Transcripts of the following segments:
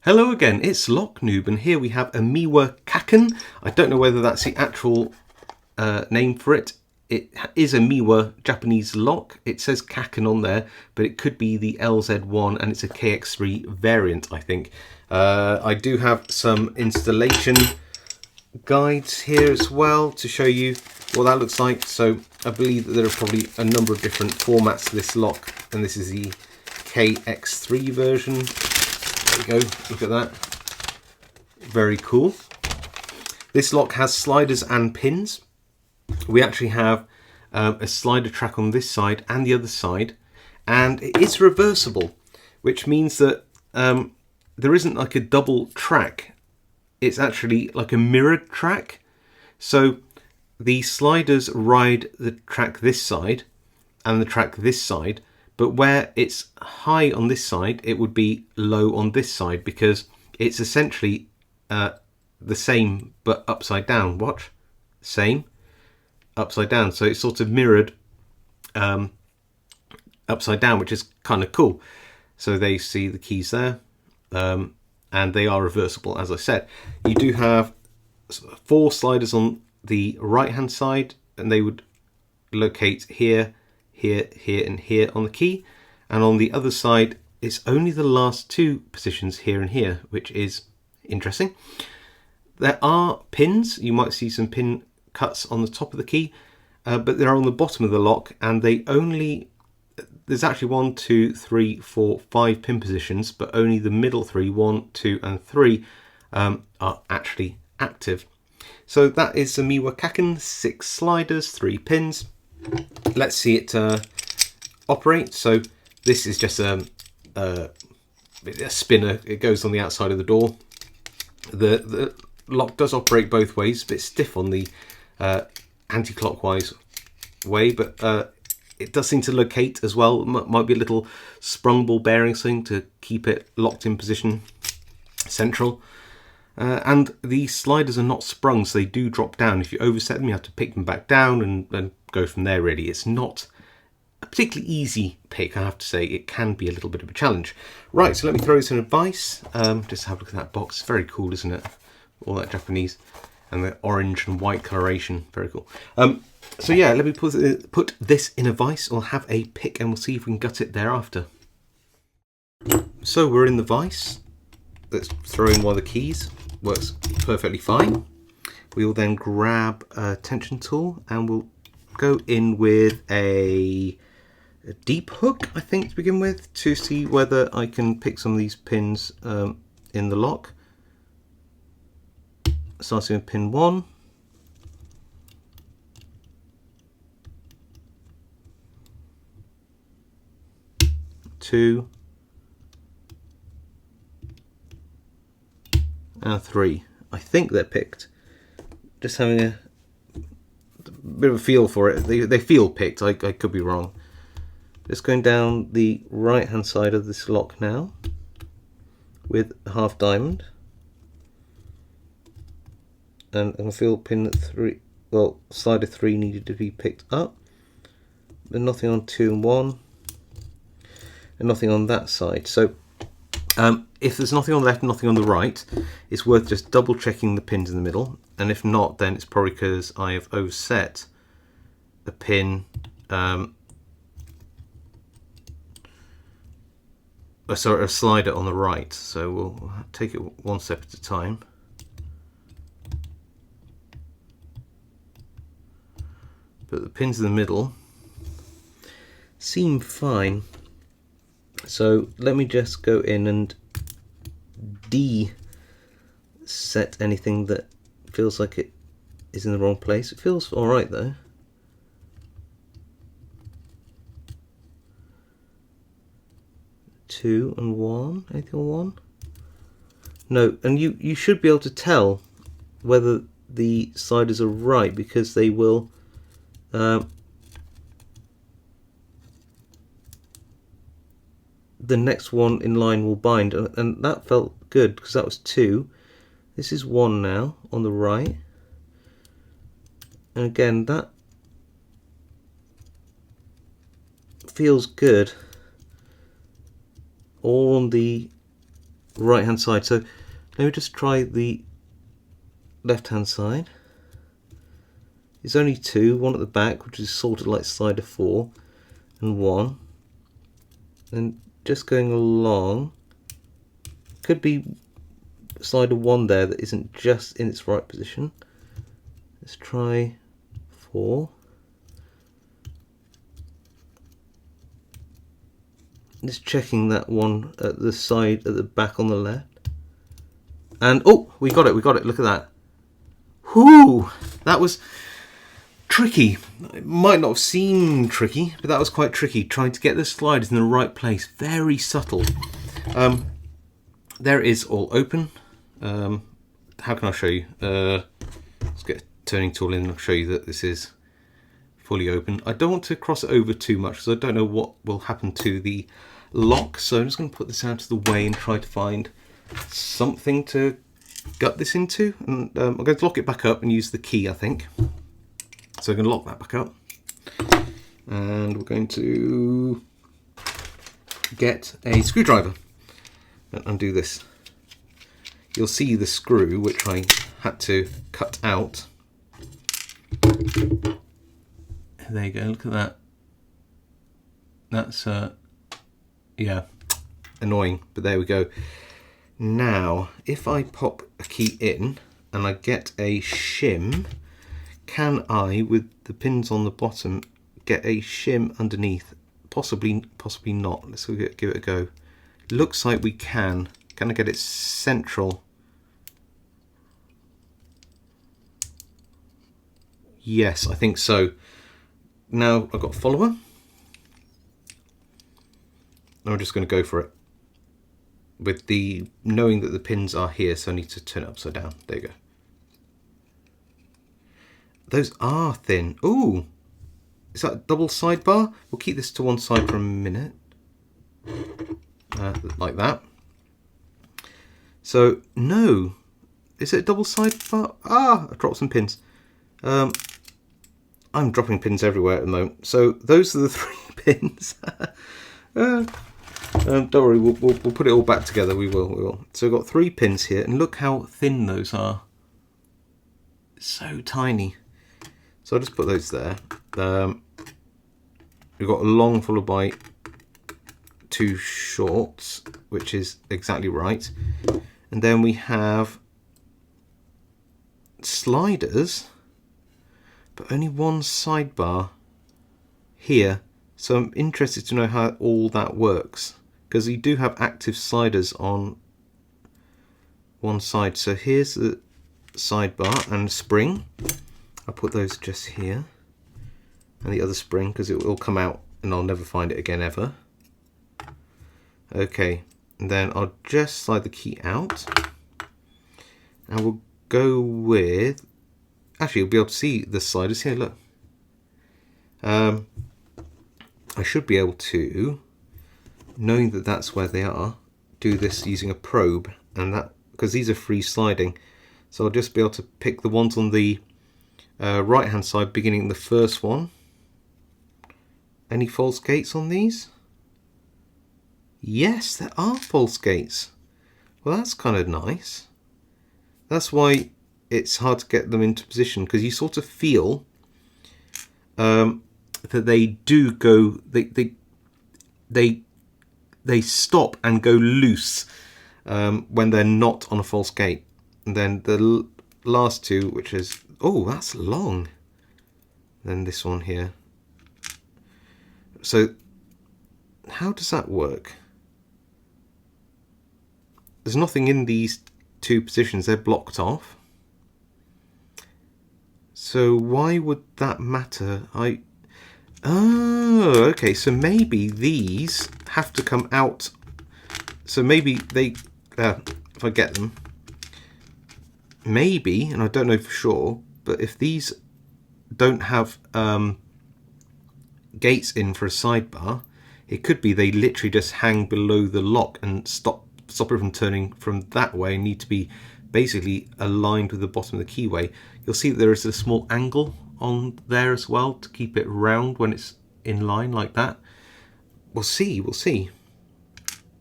Hello again, it's Noob, and here we have a Miwa KAKEN. I don't know whether that's the actual name for it. It is a Miwa Japanese lock. It says KAKEN on there, but it could be the LZ1, and it's a KX3 variant, I think. I do have some installation guides here as well to show you what that looks like. So I believe that there are probably a number of different formats to this lock, and this is the KX3 version. There we go, look at that. Very cool. This lock has sliders and pins. We actually have a slider track on this side and the other side, and it is reversible, which means that there isn't like a double track. It's actually like a mirrored track. So the sliders ride the track this side and the track this side, but where it's high on this side, it would be low on this side, because it's essentially the same but upside down. Watch, same, upside down. So it's sort of mirrored upside down, which is kind of cool. So they see the keys there, and they are reversible, as I said. You do have 4 sliders on the right hand side, and they would locate here, here, here and here on the key, and on the other side it's only the last 2 positions here and here, which is interesting. There are pins. You might see some pin cuts on the top of the key, but they're on the bottom of the lock, and there's actually 1, 2, 3, 4, 5 pin positions, but only the middle 3, 1, 2 and 3 are actually active. So that is the Miwa KAKEN, 6 sliders, 3 pins. Let's see it operate. So this is just a spinner. It goes on the outside of the door. The lock does operate both ways, a bit stiff on the anti-clockwise way, but it does seem to locate as well. Might be a little sprung ball bearing thing to keep it locked in position central. And the sliders are not sprung, so they do drop down. If you overset them, you have to pick them back down and go from there, really. It's not a particularly easy pick, I have to say. It can be a little bit of a challenge. Right, so let me throw this in a vise. Just have a look at that box. Very cool, isn't it? All that Japanese and the orange and white coloration. Very cool. So yeah, let me put this in a vise. I'll have a pick and we'll see if we can gut it thereafter. So we're in the vise. Let's throw in one of the keys. Works perfectly fine. We will then grab a tension tool and we'll go in with a deep hook, I think, to begin with, to see whether I can pick some of these pins in the lock. Starting with pin 1. Two and 3. I think they're picked. Just having a bit of a feel for it. They feel picked. I could be wrong. Just going down the right hand side of this lock now with a half diamond, and I can feel pin 3. Well, slider 3 needed to be picked up, but nothing on 2 and 1, and nothing on that side. So if there's nothing on the left and nothing on the right, it's worth just double checking the pins in the middle, and if not, then it's probably because I have overset a pin, sorry, a slider on the right. So we'll take it one step at a time. But the pins in the middle seem fine. So let me just go in and set anything that feels like it is in the wrong place. It feels alright though. Two and 1. Anything on 1? No, and you should be able to tell whether the sliders are right, because they will the next one in line will bind, and that felt good because that was 2. This is 1 now on the right, and again that feels good. All on the right hand side. So let me just try the left hand side. There's only two, one at the back, which is sort of like slider 4, and one. And just going along, could be slider 1 there that isn't just in its right position. Let's try 4. Just checking that one at the side, at the back on the left. And oh, we got it, look at that. Whoo! That was tricky. It might not have seemed tricky, but that was quite tricky, trying to get the sliders in the right place. Very subtle. There it is, all open. How can I show you? Let's get a turning tool in and I'll show you that this is fully open. I don't want to cross it over too much because I don't know what will happen to the lock, so I'm just going to put this out of the way and try to find something to gut this into. And I'm going to lock it back up and use the key, I think. So I'm going to lock that back up, and we're going to get a screwdriver and undo this. You'll see the screw, which I had to cut out. There you go, look at that. That's, yeah, annoying, but there we go. Now, if I pop a key in and I get a shim, can I, with the pins on the bottom, get a shim underneath? Possibly not. Let's give it a go. Looks like we can. Can I get it central? Yes, I think so. Now I've got a follower. I'm just going to go for it. With the knowing that the pins are here, so I need to turn it upside down. There you go. Those are thin. Ooh, is that a double sidebar? We'll keep this to one side for a minute, like that. So no, is it a double sidebar? Ah, I dropped some pins. I'm dropping pins everywhere at the moment. So those are the 3 pins. Don't worry, we'll put it all back together. We will. So we've got 3 pins here, and look how thin those are. So tiny. So I'll just put those there. We've got a long followed by 2 shorts, which is exactly right. And then we have sliders, but only one sidebar here. So I'm interested to know how all that works, because you do have active sliders on one side. So here's the sidebar and spring. I'll put those just here, and the other spring, because it will come out and I'll never find it again ever. Okay, and then I'll just slide the key out, and we'll go with, actually you'll be able to see the sliders here, look. I should be able to, knowing that that's where they are, do this using a probe, and that, because these are free sliding, so I'll just be able to pick the ones on the right hand side, beginning the first one. Any false gates on these? Yes, there are false gates. Well, that's kind of nice. That's why it's hard to get them into position, because you sort of feel that they do go, they stop and go loose when they're not on a false gate. And then the last 2, which is, oh, that's long. Then this one here. So how does that work? There's nothing in these 2 positions, they're blocked off. So why would that matter? Oh, okay, so maybe these have to come out. So maybe they, if I get them, maybe, and I don't know for sure, but if these don't have gates in for a sidebar, it could be they literally just hang below the lock and stop it from turning from that way, and need to be basically aligned with the bottom of the keyway. You'll see that there is a small angle on there as well to keep it round when it's in line like that. We'll see.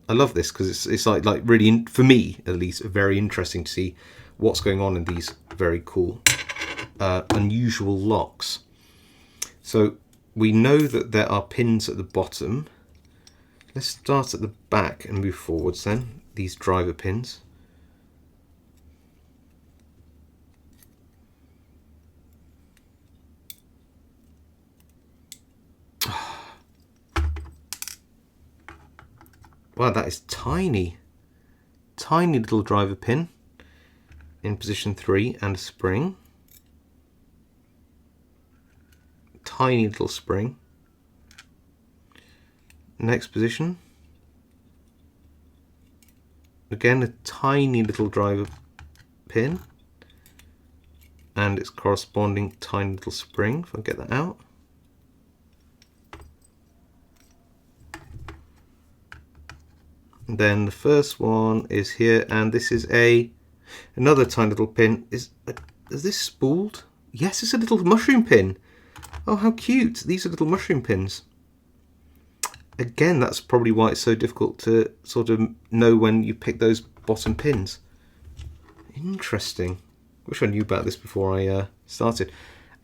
I love this because it's like really, for me at least, very interesting to see what's going on in these very cool, unusual locks. So we know that there are pins at the bottom. Let's start at the back and move forwards then. These driver pins. Wow, that is tiny. Tiny little driver pin in position 3 and a spring. Tiny little spring. Next position. Again, a tiny little driver pin and its corresponding tiny little spring, if I get that out. And then the first one is here, and this is another tiny little pin. Is this spooled? Yes, it's a little mushroom pin. Oh, how cute. These are little mushroom pins. Again, that's probably why it's so difficult to sort of know when you pick those bottom pins. Interesting. Wish I knew about this before I started.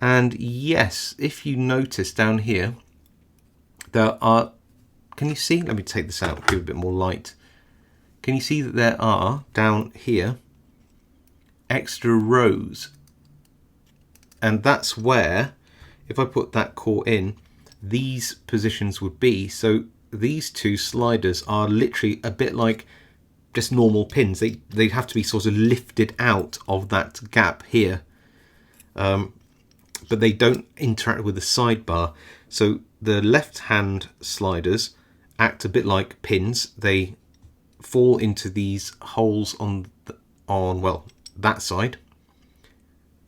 And yes, if you notice down here, there are, can you see? Let me take this out, give it a bit more light. Can you see that there are, down here, extra rows? And that's where, if I put that core in, these positions would be. So these two sliders are literally a bit like just normal pins. They have to be sort of lifted out of that gap here, but they don't interact with the sidebar. So the left hand sliders act a bit like pins. They fall into these holes on well, that side.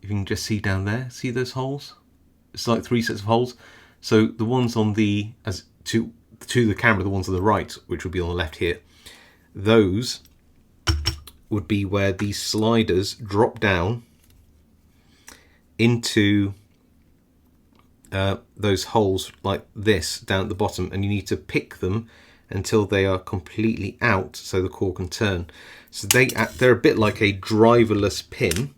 You can just see down there, see those holes? It's like 3 sets of holes. So the ones on the, as to the camera, the ones on the right, which would be on the left here, those would be where these sliders drop down into those holes like this down at the bottom, and you need to pick them until they are completely out so the core can turn. So they're a bit like a driverless pin.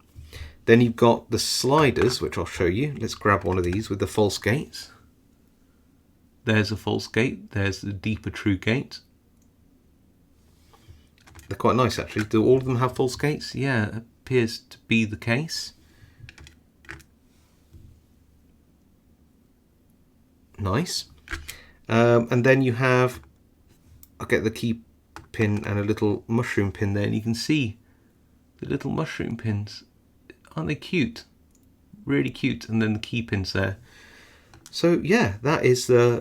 Then you've got the sliders, which I'll show you. Let's grab one of these with the false gates. There's a false gate, there's the deeper true gate. They're quite nice actually. Do all of them have false gates? Yeah, it appears to be the case. Nice. And then you have, I'll get the key pin and a little mushroom pin there, and you can see the little mushroom pins. Aren't they cute? Really cute. And then the key pins there. So yeah, that is the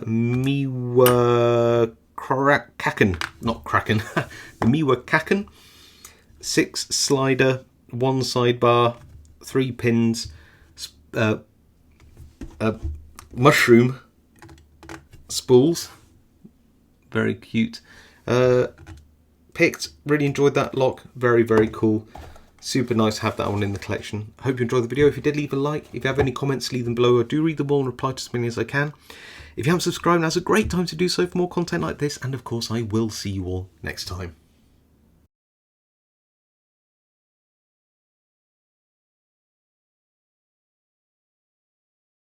KAKEN, not Kraken, the KAKEN 6 slider, 1 sidebar, 3 pins, mushroom spools. Very cute. Picked, really enjoyed that lock. Very, very cool. Super nice to have that one in the collection. I hope you enjoyed the video. If you did, leave a like. If you have any comments, leave them below. I do read them all and reply to as many as I can. If you haven't subscribed, now's a great time to do so for more content like this. And of course, I will see you all next time.